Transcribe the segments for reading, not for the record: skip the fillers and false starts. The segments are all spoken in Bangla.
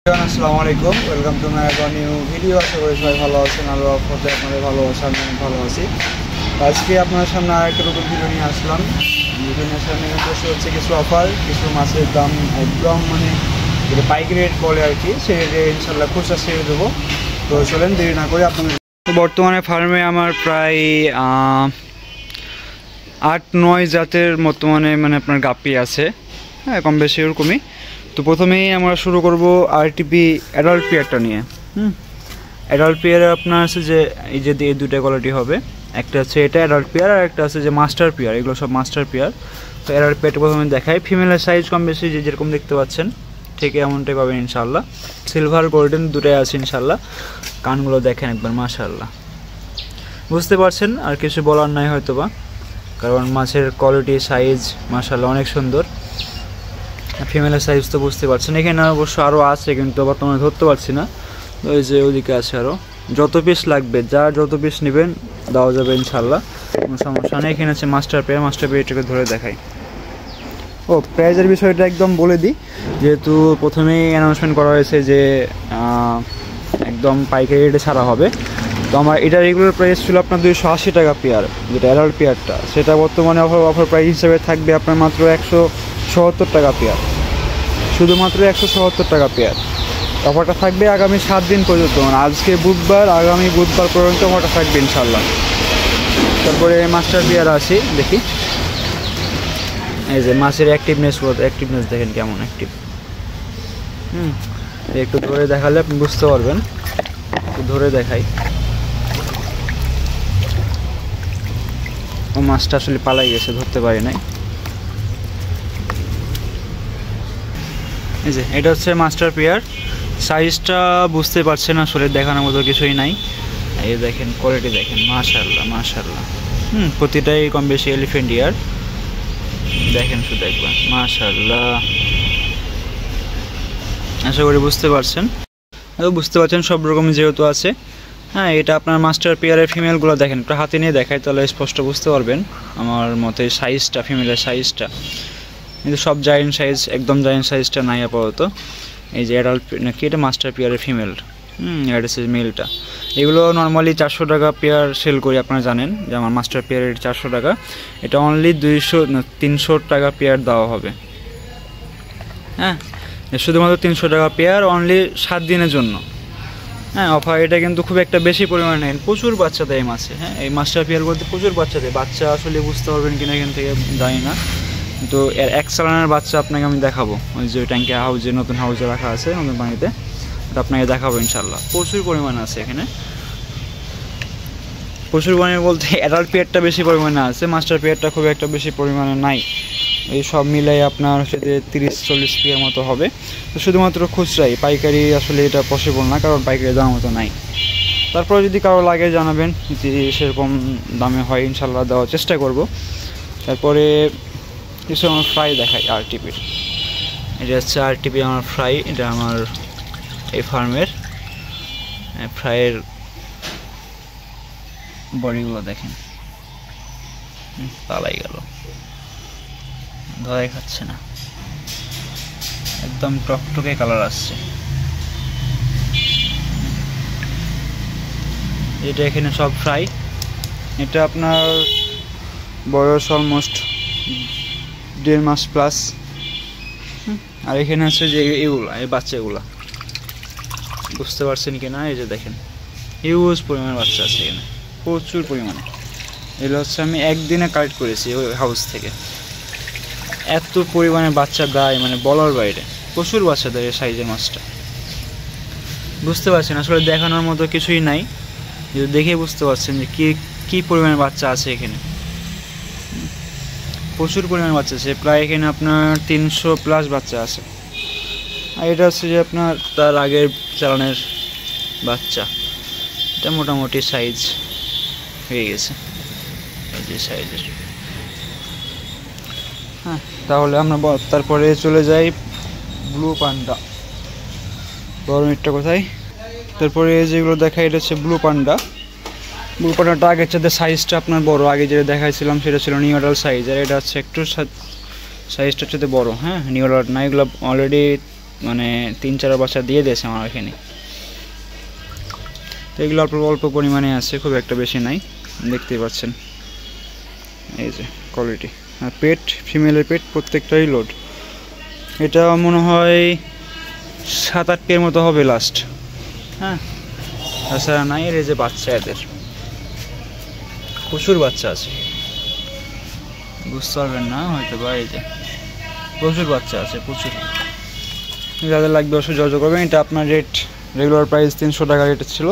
আসসালামু আলাইকুম, welcome to my new video. আশা করি সবাই ভালো আছেন। আল্লাহর রহমতে আপনাদের ভালো আছেন, আমি ভালো আছি। আজকে আপনার সামনে আরেকটা নতুন ভিডিও নিয়ে আসলাম। ভিডিওর সামনে বসে হচ্ছে কিছু অফার, কিছু মাছের দাম একদম যেটা পাইকারি রেট বলে আর কি, সেই রেটে ইনশাল্লাহ খুচরা ছেড়ে দেবো। তো চলেন দেরি না করে আপনাদের। বর্তমানে ফার্মে আমার প্রায় 8-9 জাতের বর্তমানে আপনার গাপ্পি আছে, হ্যাঁ, কম বেশি এরকমই। তো প্রথমেই আমরা শুরু করব আরটিপি অ্যাডাল্ট পেয়ারটা নিয়ে। অ্যাডাল্ট পেয়ারে আপনার আছে যে এই যে এই দুটো কোয়ালিটি হবে, একটা আছে এটা অ্যাডাল্ট পেয়ার, আর একটা আছে যে মাস্টার পেয়ার। এগুলো সব মাস্টার পেয়ার। তো অ্যাডাল্ট পেয়ারটা প্রথমে দেখাই। ফিমেলের সাইজ কম বেশি যেরকম দেখতে পাচ্ছেন ঠিক এমনটাই পাবেন ইনশাল্লাহ। সিলভার গোল্ডেন দুটোই আছে ইনশাল্লাহ। কানগুলো দেখেন একবার, মাশাআল্লাহ, বুঝতে পারছেন। আর কিছু বলার নাই হয়তো বা, কারণ মাছের কোয়ালিটি সাইজ মাশাআল্লাহ অনেক সুন্দর। ফিমেলের সাইজ তো বুঝতে পারছেন। এখানে অবশ্য আরও আছে, কিন্তু বর্তমানে ধরতে পারছি না। ওই যে ওদিকে আছে আরও। যত পিস লাগবে, যার যত পিস নেবেন দেওয়া যাবে ইনশাল্লাহ, কোনো সমস্যা নেই। এখানে আছে মাস্টার পেয়ার। মাস্টার পেয়ারটাকে ধরে দেখাই। ও, প্রাইজের বিষয়টা একদম বলে দিই, যেহেতু প্রথমেই অ্যানাউন্সমেন্ট করা হয়েছে যে একদম পাইকারি রেটে ছাড়া হবে। তো আমার এটা রেগুলার প্রাইস ছিল আপনার 280 টাকা পেয়ার, যেটা অ্যাডাল্ট পেয়ারটা। সেটা বর্তমানে অফার প্রাইস হিসেবে থাকবে আপনার মাত্র 170 টাকা পেয়ার, শুধুমাত্র 170 টাকা পেয়ার। অফারটা থাকবে আগামী 7 দিন পর্যন্ত, আজকে বুধবার, আগামী বুধবার পর্যন্ত অফারটা থাকবে ইনশাল্লাহ। তারপরে মাস্টার পেয়ার আসি, দেখি এই যে মাছের অ্যাক্টিভনেস দেখেন কেমন অ্যাক্টিভ। একটু ধরে দেখালে আপনি বুঝতে পারবেন। একটু ধরে দেখাই। ও মাছটা আসলে পালাই গেছে, ধরতে পারি নাই। এই যে এটা হচ্ছে মাস্টার পেয়ার। সাইজটা বুঝতে পারছেন, আসলে দেখানোর মতো কিছুই নাই। এই দেখেন কোয়ালিটি দেখেন, মাশাআল্লাহ মাশাআল্লাহ। প্রতিটাই কম বেশি এলিফ্যান্ট ইয়ার। দেখেন শুধু একবার, মাশাআল্লাহ। আশা করি বুঝতে পারছেন। বুঝতে পারছেন সব রকম যেহেতু আছে। হ্যাঁ, এটা আপনার মাস্টার পেয়ারের ফিমেলগুলো দেখেন, একটু হাতে নিয়ে দেখায় তাহলে স্পষ্ট বুঝতে পারবেন আমার মতে সাইজটা, ফিমেলের সাইজটা। কিন্তু সব জায়েন্ট সাইজ, একদম জায়েন্ট সাইজটা নাই আপাতত। এই যে অ্যাডাল্ট নাকি এটা মাস্টার পেয়ারের ফিমেল, এটা হচ্ছে মেলটা। এগুলো নর্মালি 400 টাকা পেয়ার সেল করি, আপনারা জানেন যে আমার মাস্টার পেয়ারের 400 টাকা। এটা অনলি 300 টাকা পেয়ার দেওয়া হবে। হ্যাঁ, শুধুমাত্র 300 টাকা পেয়ার, অনলি 7 দিনের জন্য। হ্যাঁ, অফার এটা কিন্তু খুব একটা বেশি পরিমাণে নেন, প্রচুর বাচ্চা দেয় মাছে। হ্যাঁ, এই মাস্টার পেয়ার বলতে প্রচুর বাচ্চা দেয়। বাচ্চা আসলে বুঝতে পারবেন কিনা এখান থেকে জানি না, তো এর এক চালানের বাচ্চা আপনাকে আমি দেখাবো। ওই যে ট্যাঙ্কি হাউসে, নতুন হাউসে রাখা আছে নতুন পানিতে, ওটা আপনাকে দেখাবো ইনশাল্লাহ। প্রচুর পরিমাণে আছে এখানে, প্রচুর পরিমাণে বলতে অ্যাডাল্ট পেয়ারটা বেশি পরিমাণে আছে, মাস্টার পেয়ারটা খুব একটা বেশি পরিমাণে নাই। এই সব মিলাই আপনার সাথে 30-40 পেয়ার মতো হবে। তো শুধুমাত্র খুচরাই, পাইকারি আসলে এটা পসিবল না, কারণ পাইকারি দাম মতো নাই। তারপরে যদি কারো লাগে জানাবেন, যদি সেরকম দামে হয় ইনশাল্লাহ দেওয়ার চেষ্টা করব। তারপরে কিছু আমার ফ্রাই দেখাই আরটিপির। এটা হচ্ছে আরটিপি আমার ফ্রাই। এটা আমার এই ফার্মের ফ্রাইয়ের বডিগুলো দেখেন, পালাই গেল, ধরে খাচ্ছে না, একদম টকটকে কালার আসছে। এটা এখানে সব ফ্রাই। এটা আপনার বয়স অলমোস্ট 1.5 মাস প্লাস। আর এখানে আছে যে এগুলা, এই বাচ্চাগুলা, বুঝতে পারছেন কিনা, এই যে দেখেন হিউজ পরিমাণে বাচ্চা আছে এখানে, প্রচুর পরিমাণে। এগুলো হচ্ছে আমি একদিনে কালেক্ট করেছি ওই হাউস থেকে। এত পরিমাণে বাচ্চা দেয় বলার বাইরে, প্রচুর বাচ্চা দেয় এই সাইজের মাছটা। বুঝতে পারছেন, আসলে দেখানোর মতো কিছুই নাই, যদি দেখে বুঝতে পারছেন যে কী পরিমাণে বাচ্চা আছে এখানে। প্রচুর পরিমাণে বাচ্চা আছে, প্রায় এখানে আপনার 300+ বাচ্চা আছে। আর এটা হচ্ছে যে আপনার তার আগের চালানের বাচ্চা। এটা মোটামুটি সাইজ হয়ে গেছে, এই যে সাইজের। হ্যাঁ, তাহলে আমরা তারপরে চলে যাই ব্লু পান্ডা। বড় মিটটা কোথায়? তারপরে যেগুলো দেখা, এটা হচ্ছে ব্লু পান্ডা। ব্লু পান্ডাটা আগের সাথে সাইজটা আপনার বড়। আগে যেটা দেখাইছিলাম সেটা ছিল নিউডাল সাইজ, আর এটা হচ্ছে একটু সাইজটা হচ্ছে বড়। হ্যাঁ, নিউডাল না, এগুলো অলরেডি মানে 3-4 বাচ্চা দিয়ে দিয়েছে আমার এখানে। তো এগুলো অল্প অল্প পরিমাণে আছে, খুব একটা বেশি নাই, দেখতেই পাচ্ছেন। এই যে কোয়ালিটি, আর পেট, ফিমেলের পেট প্রত্যেকটাই লোড। এটা মনে হয় 7-8 মতো হবে লাস্ট। হ্যাঁ, তাছাড়া নাই। এর এই যে বাচ্চা, এদের প্রচুর বাচ্চা আছে, বুঝতে পারবেন না হয়তো বা। এই যে প্রচুর বাচ্চা আছে, প্রচুর। যাদের লাগবে অবশ্যই যোগাযোগ করবেন। এটা আপনার রেট, রেগুলার প্রাইস 300 টাকা রেট ছিল,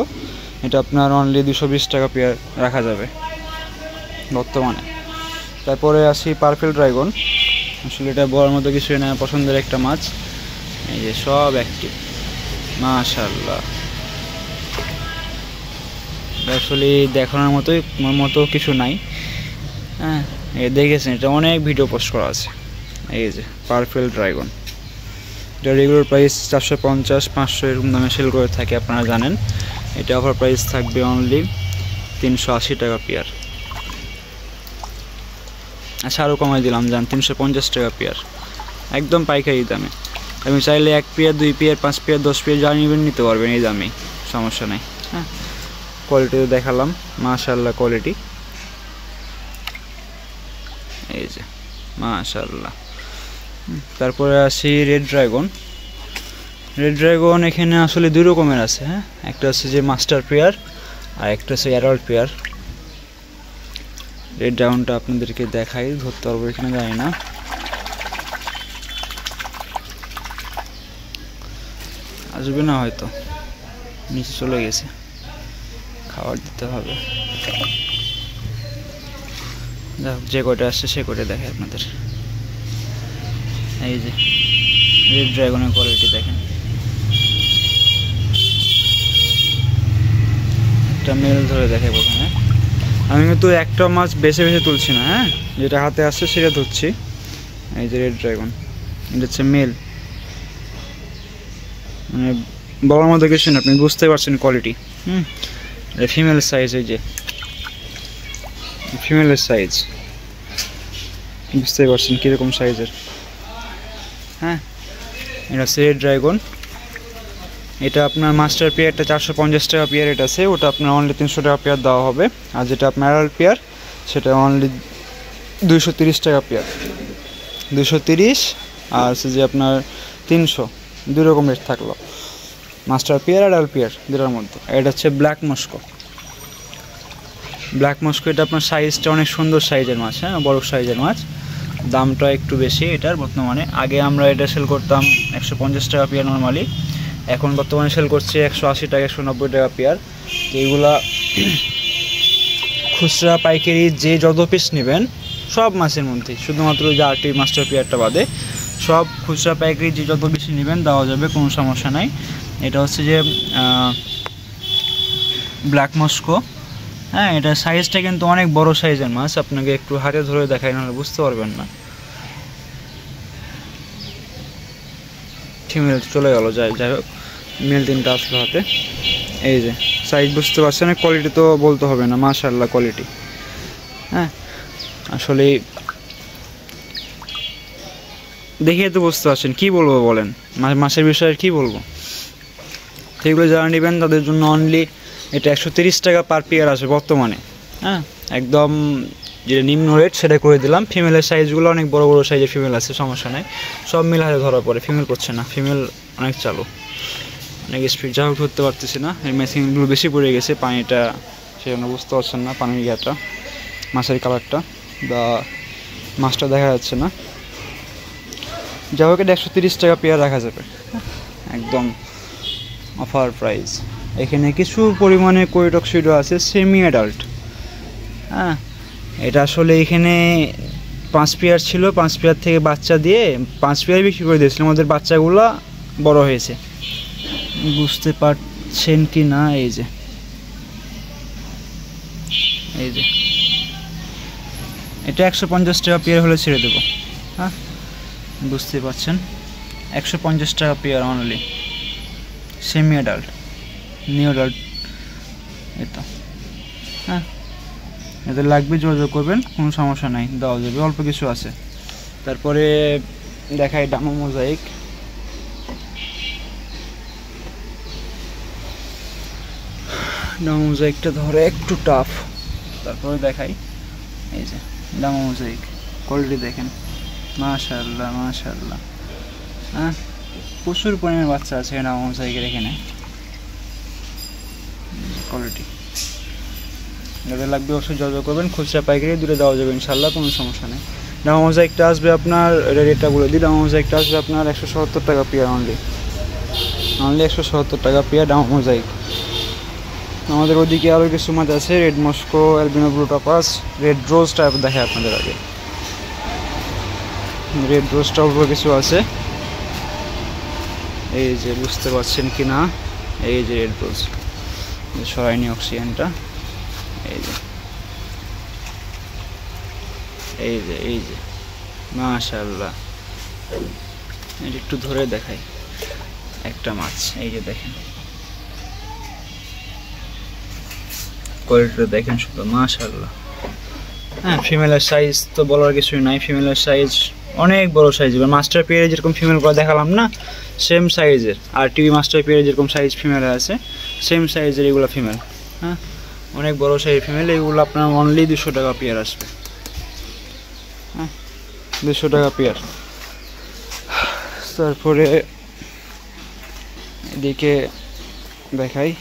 এটা আপনার অনলি 220 টাকা পেয়ার রাখা যাবে বর্তমানে। তারপরে আসি পার্পল ড্রাগন। আসলে এটা বলার মতো কিছুই না, পছন্দের একটা মাছ। এই যে সব অ্যাক্টিভ, মাশাআল্লাহ। আসলে দেখানোর মতো কিছু নাই। হ্যাঁ, দেখেছেন, এটা অনেক ভিডিও পোস্ট করা আছে। এই যে পার্পল ড্রাগন, এটা রেগুলার প্রাইস 450-500 এরকম দামে সেল করে থাকে, আপনারা জানেন। এটা অফার প্রাইস থাকবে অনলি 380 টাকা পেয়ার। আচ্ছা, আরও কমাই দিলাম, যান 350 টাকা পেয়ার, একদম পাইকারি দামে। আপনি চাইলে 1 পেয়ার, 2 পেয়ার, 5 পেয়ার, 10 পেয়ার যা নেবেন নিতে পারবেন এই দামেই, সমস্যা নেই। হ্যাঁ, কোয়ালিটি তো দেখালাম, মাশাআল্লাহ কোয়ালিটি। এই যে মাশাআল্লাহ। তারপরে আসি রেড ড্রাগন। রেড ড্রাগন এখানে আসলে 2 রকমের আছে। হ্যাঁ, একটা আছে যে মাস্টার পেয়ার, আর একটা আছে অ্যাডাল্ট পেয়ার। রেড ড্রাগনটা আপনাদেরকে দেখাই, ধরতে পারবো এখানে, জানি না। আসবে না হয়তো, নিচে চলে গেছে, খাবার দিতে হবে। যে কয়টা আসছে সে কয়টা দেখে আপনাদের। এই যে রেড ড্রাগনের কোয়ালিটি দেখেন, একটা মেল ধরে দেখে প্রথমে। আমি কিন্তু একটা মাছ বেছে বেছে তুলছি না, হ্যাঁ, যেটা হাতে আসছে সেটা ধরছি। এই যে রেড ড্রাগন, এটা হচ্ছে মেল, মানে বলার মতো কিছু না, আপনি বুঝতে পারছেন কোয়ালিটি। এটা ফিমেল সাইজ, এই যে ফিমেলের সাইজ, বুঝতেই পারছেন কীরকম সাইজের। হ্যাঁ, এটা হচ্ছে রেড ড্রাগন। এটা আপনার মাস্টার পেয়ারটা 450 টাকা পেয়ার রেট আছে, ওটা আপনার অনলি 300 টাকা পেয়ার দেওয়া হবে। আর যেটা আপনার অ্যাডাল্ট পেয়ার সেটা অনলি 230 টাকা পেয়ার, 230। আর হচ্ছে যে আপনার 300, 2 রকম রেট থাকলো, মাস্টার পেয়ার আর অ্যাডাল্ট পেয়ার দুটার মধ্যে। এটা হচ্ছে ব্ল্যাক মস্কো। ব্ল্যাক মস্কো এটা আপনার সাইজটা অনেক সুন্দর সাইজের মাছ, হ্যাঁ, বড় সাইজের মাছ। দামটা একটু বেশি এটার বর্তমানে। আগে আমরা এটা সেল করতাম 150 টাকা পেয়ার নর্মালি, এখন বর্তমানে সেল করছে 180 টাকা, 190 টাকা পেয়ার। তো এইগুলা খুচরা পাইকারি যে যত পিস নেবেন সব মাছের মধ্যে, শুধুমাত্র যে আরটি মাস্টার পেয়ারটা বাদে সব খুচরা পাইকারি যে যত বেশি নেবেন দেওয়া যাবে, কোনো সমস্যা নাই। এটা হচ্ছে যে ব্ল্যাক মস্কো। হ্যাঁ, এটা সাইজটা কিন্তু অনেক বড় সাইজের মাছ, আপনাকে একটু হাতে ধরে দেখাই, নাহলে বুঝতে পারবেন না। ফিমেল চলে গেল, যাই হোক, মেল 3টা আসলো হাতে। এই যে সাইজ বুঝতে পারছেন, কোয়ালিটি তো বলতে হবে না, মাশাআল্লাহ কোয়ালিটি। হ্যাঁ, আসলে দেখে তো বুঝতে পারছেন, কী বলবো বলেন, মাছের বিষয়ে কী বলবো। সেগুলো যারা নেবেন তাদের জন্য অনলি এটা 130 টাকা পার পেয়ার আসবে বর্তমানে। হ্যাঁ, একদম যেটা নিম্ন রেট সেটা করে দিলাম। ফিমেলের সাইজগুলো অনেক বড় বড় সাইজের ফিমেল আছে, সমস্যা নেই, সব মিল হাতে ধরার পরে। ফিমেল করছে না, ফিমেল অনেক চালু, অনেক স্পিড। যা হোক ধরতে পারতেছি না, এর মেশিনগুলো বেশি পড়ে গেছে, পানিটা সেজন্য বুঝতে পারছেন না, পানির ইয়াটা, মাছের কালারটা বা মাছটা দেখা যাচ্ছে না। যা হোক, এটা 130 টাকা পেয়ার রাখা যাবে, একদম অফার প্রাইস। এখানে কিছু পরিমাণে কোয়েটক্সিডো আছে, সেমি অ্যাডাল্ট। হ্যাঁ, এটা আসলে এখানে 5 পেয়ার ছিল, 5 পেয়ার থেকে বাচ্চা দিয়ে 5 পেয়ার বিক্রি করে দিয়েছিলাম, আমাদের বাচ্চাগুলো বড় হয়েছে, বুঝতে পারছেন কি না। এই যে এটা 150 টাকা পেয়ার হলে ছেড়ে দেবো। হ্যাঁ, বুঝতে পারছেন, 150 টাকা pair only, semi adult, new adult এটা। হ্যাঁ, এদের লাগবে যোগাযোগ করবেন, কোনো সমস্যা নাই, দেওয়া যাবে, অল্প কিছু আছে। তারপরে দেখাই ডামো মোজাইক। ডামা মোজাইকটা ধরে একটু টাফ, তারপরে দেখাই। এই যে ডামা মোজাইক কোয়ালিটি দেখেন, মাশাআল্লাহ মাশাআল্লাহ। হ্যাঁ, প্রচুর পরিমাণে বাচ্চা আছে ডামা মোজাইকের এখানে। কোয়ালিটি যাদের লাগবে অবশ্যই যোগাযোগ করবেন, খুচরা পাইকারি দূরে দেওয়া যাবে ইনশাল্লাহ, কোনো সমস্যা নেই। ডামা মোজাইকটা আসবে আপনার, রেটটা বলে দিই, ডামা মোজাইকটা আসবে আপনার 170 টাকা পেয়ার, অনলি 170 টাকা পেয়ার ডামা মোজাইক। আমাদের ওদিকে আরও কিছু মাছ আছে, red Moscow, albino blue toppers, red rose type দেখে আপনাদের আগে। রেড রোজটা অল্প কিছু আছে, এই যে বুঝতে পারছেন কি না, এই যে রেড রোজ, সরাইনি অক্সিজেনটা, এই যে এই যে এই যে মাশাআল্লাহ। এটা একটু ধরে দেখাই একটা মাছ, এই যে দেখেন কোয়ালিটিটা দেখেন শুধু, মাশাআল্লাহ। হ্যাঁ, ফিমেলের সাইজ তো বলার কিছুই নাই, ফিমেলের সাইজ অনেক বড় সাইজ। এবার মাস্টার পেয়ারে যেরকম ফিমেলগুলো দেখালাম না, সেম সাইজের। আর টিভি মাস্টার পেয়ারে যেরকম সাইজ ফিমেলের আছে, সেম সাইজের এগুলো ফিমেল। হ্যাঁ, অনেক বড় সাইজ ফিমেল। এগুলো আপনার অনলি 200 টাকা পেয়ার আসবে। হ্যাঁ, 200 টাকা পেয়ার। তারপরে এদিকে দেখাই,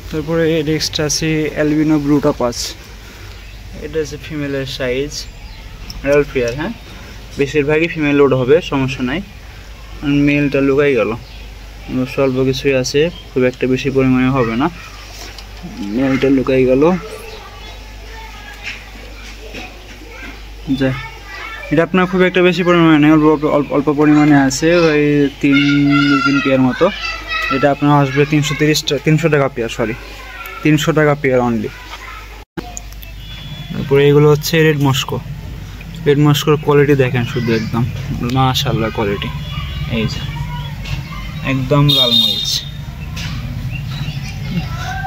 তারপরে নেক্সট আছে অ্যালবিনো ব্লু টপাস। এটা হচ্ছে ফিমেলের সাইজ, অ্যাডাল্ট পেয়ার। হ্যাঁ, বেশিরভাগই ফিমেল লোড হবে, সমস্যা নাই। মেলটা লুকাই গেল, স্বল্প কিছুই আছে, খুব একটা বেশি পরিমাণে হবে না। মেলটা লুকাই গেল। যা, এটা আপনার খুব একটা বেশি পরিমাণে, অল্প পরিমাণে আছে, ওই 3 পেয়ার মতো। এটা আপনার আসবে 300 টাকা পেয়ার, সরি 300 টাকা পেয়ার অনলি। তারপরে এগুলো হচ্ছে রেড মস্কো। রেড মস্কোর কোয়ালিটি দেখেন শুধু, একদম মাশাআল্লাহ কোয়ালিটি। এই যে একদম লাল মরিচ।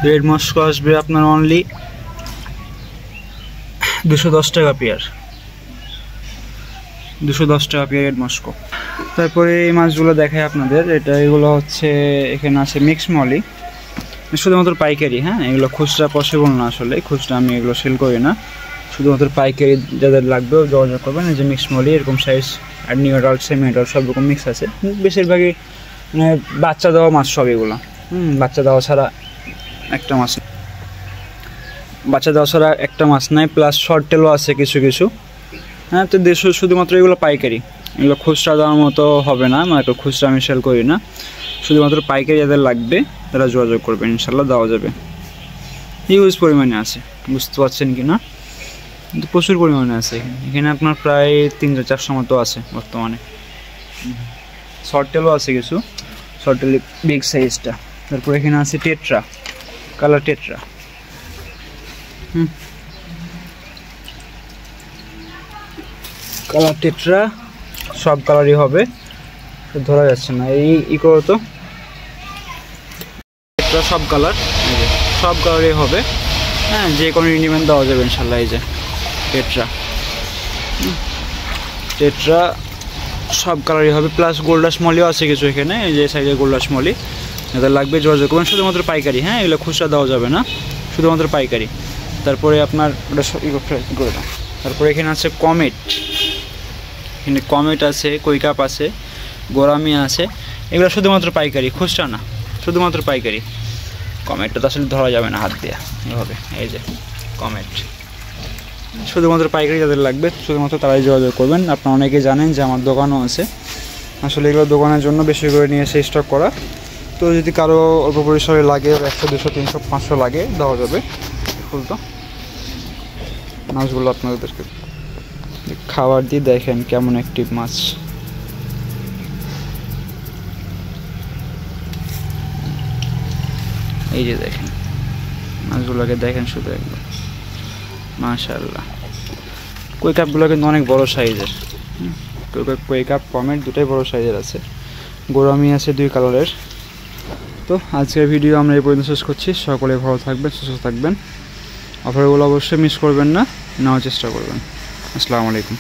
রেড মস্কো আসবে আপনার অনলি 210 টাকা পেয়ার, 210 টাকা পেয়ার রেড মস্কো। তারপরে এই মাছগুলো দেখায় আপনাদের, এগুলো হচ্ছে, এখানে আছে মিক্স মলি, শুধুমাত্র পাইকারি। হ্যাঁ, এগুলো খুচরা পসিবল না, আসলে খুচরা আমি এগুলো সেল করি না, শুধুমাত্র পাইকারি যাদের লাগবে যোগাযোগ করবেন। এই যে মিক্স মলি, এরকম সাইজ, আর নিউ অ্যাডাল্ট, সেমি অ্যাডাল্ট সব রকম মিক্স আছে। বেশিরভাগই মানে বাচ্চা দেওয়া মাছ সব এগুলো। বাচ্চা দেওয়া ছাড়া একটা মাছ, বাচ্চা দেওয়া ছাড়া একটা মাছ নাই, প্লাস শর্ট টেলও আছে কিছু কিছু। হ্যাঁ, তো শুধুমাত্র এগুলো পাইকারি, এগুলো খুচরা দেওয়ার মতো হবে না, মানে খুচরা আমি সেল করি না, শুধুমাত্র পাইকারি যাদের লাগবে তারা যোগাযোগ করবেন, ইনশাল্লাহ দেওয়া যাবে। হিউজ পরিমাণে আছে, বুঝতে পারছেন কি না, কিন্তু প্রচুর পরিমাণে আছে এখানে আপনার প্রায় 300-400 মতো আছে বর্তমানে। শর্ট টেলও আছে কিছু, শর্ট টেল বিগ সাইজটা। তারপর এখানে আছে tetra, colour tetra. Colour tetra সব কালারই হবে, ধরা যাচ্ছে না, এই করো তো, টেট্রা সব কালারই হবে। হ্যাঁ, যে কোনো ইন্ডিমেন্ট দেওয়া যাবে ইনশাল্লাহ। এই যে টেট্রা সব কালারই হবে, প্লাস গোল্ডাস মলিও আছে কিছু এখানে, এই যে সাইজের গোল্ডাস মলি, যাদের লাগবে যোগাযোগ করবেন, শুধুমাত্র পাইকারি। হ্যাঁ, এগুলো খুচরা দেওয়া যাবে না, শুধুমাত্র পাইকারি। তারপরে আপনার ওটা তারপরে এখানে আছে কমেট, এখানে কমেট আছে, কৈকাপ আছে, গোরামি আছে, এগুলো শুধুমাত্র পাইকারি, খুচরা না, শুধুমাত্র পাইকারি। কমেটটা তো আসলে ধরা যাবে না হাত দিয়ে এভাবে। এই যে কমেট, শুধুমাত্র পাইকারি যাদের লাগবে শুধুমাত্র তারাই যোগাযোগ করবেন। আপনারা অনেকেই জানেন যে আমার দোকানও আছে, আসলে এগুলো দোকানের জন্য বেশি করে নিয়ে এসে স্টক করা। তো যদি কারো অল্প পরিসরে লাগে, 100, 200, 300, 500 লাগে, দেওয়া যাবে। ফুল তো মাছগুলো আপনাদেরকে খাবার দিয়ে দেখেন কেমন অ্যাক্টিভ মাছ। এই যে দেখেন মাছগুলোকে দেখেন শুধু একদম মাশাআল্লাহ। কৈকাপগুলো কিন্তু অনেক বড় সাইজের, কৈকাপ কমেট দুটাই বড় সাইজের আছে, গোরামি আছে 2 কালারের। তো আজকের ভিডিও আমরা এই পর্যন্ত শেষ করছি। সকলে ভালো থাকবেন, সুস্থ থাকবেন। অফারগুলো অবশ্যই মিস করবেন না, নেওয়ার চেষ্টা করবেন। আসসালামু আলাইকুম।